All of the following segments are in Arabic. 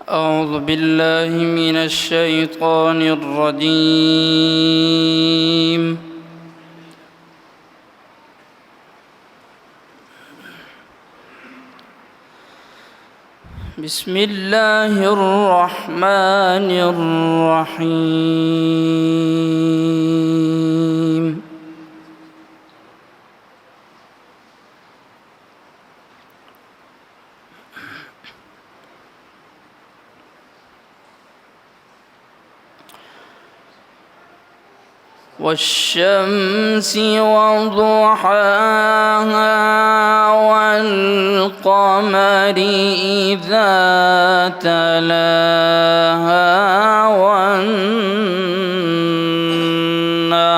أعوذ بالله من الشيطان الرجيم. بسم الله الرحمن الرحيم. والشمس وضحاها والقمر إذا تلاها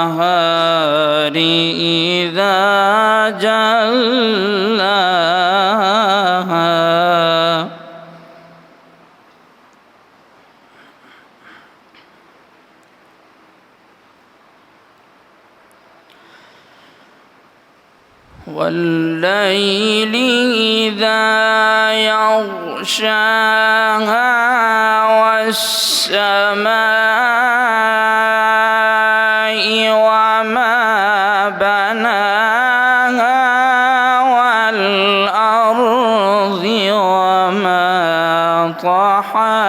والنهار إذا جلاها والليل إذا يغشاها والسماء وما بناها والأرض وما طحاها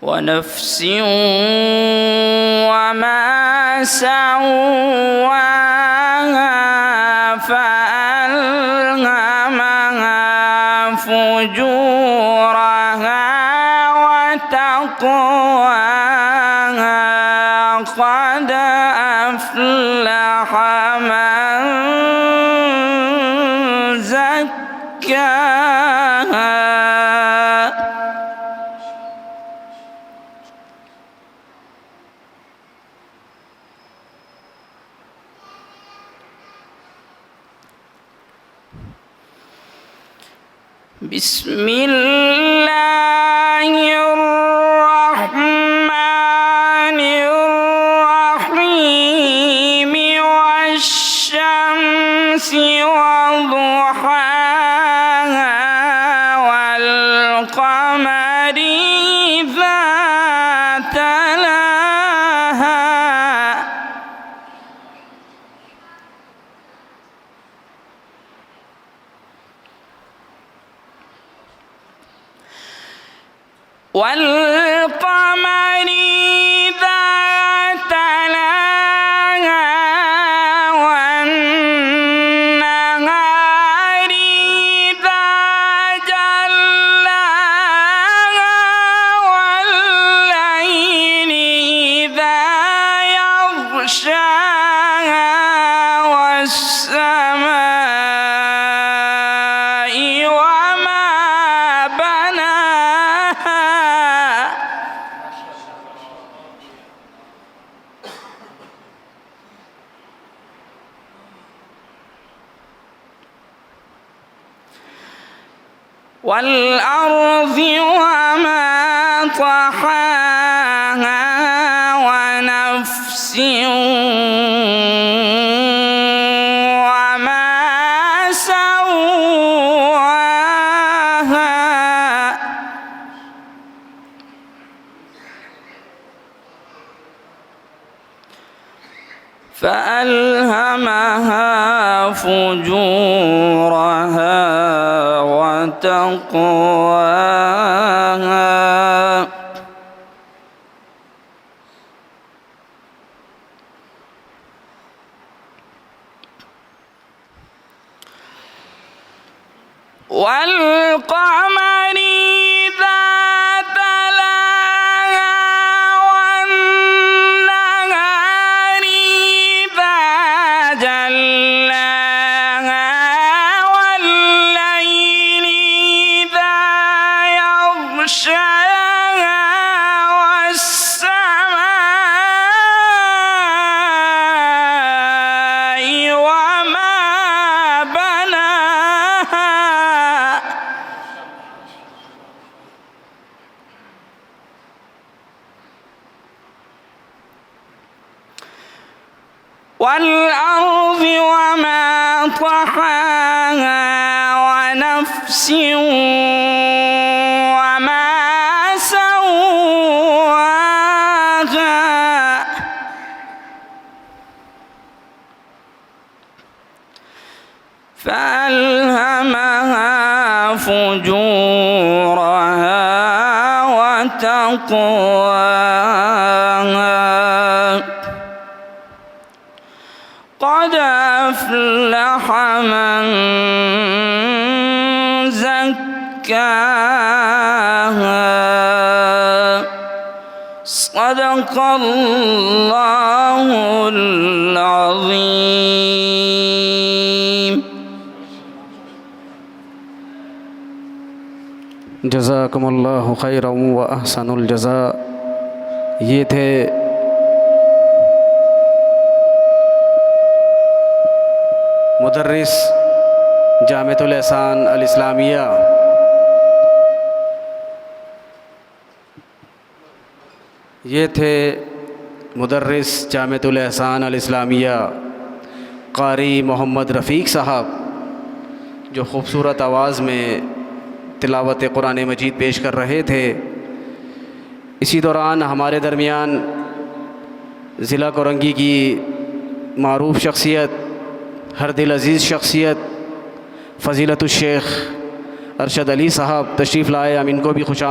ونفس وما سواها فألهمها فجورها وتقواها قد أفلح من زكاها بسم الله الرحمن الرحيم. والشمس وضحاها والقمر إذا تلاها والقمر إذا تلاها والنهار إذا جلاها والليل إذا يغشاها والسماء وما بناها والأرض وما طحاها ونفس وما سواها فألهمها فجورها وتقواها والقمر إذا تلاها والنهار إذا جلاها والليل إذا يغشاها والسماء والأرض وما طحاها ونفس وما سواها فألهمها فجورها وتقواها قد أفلح من زكاها صدق الله العظيم. जज़ाकुमुल्लाहु खैरन व अहसनुल जज़ा। ये थे मुदर्रिस जामिअतुल एहसान अल इस्लामिया मुदर्रिस जामिअतुल एहसान अल इस्लामिया क़ारी मोहम्मद रफ़ीक साहब, जो ख़ूबसूरत आवाज़ में तिलावत कुरान मजीद पेश कर रहे थे। इसी दौरान हमारे दरमियान ज़िला कोरंगी की मारूफ़ शख्सियत, हर दिल अज़ीज़ शख्सियत फ़ज़ीलतुश शेख अरशद अली साहब तशरीफ़ लाए। हम इनको भी खुश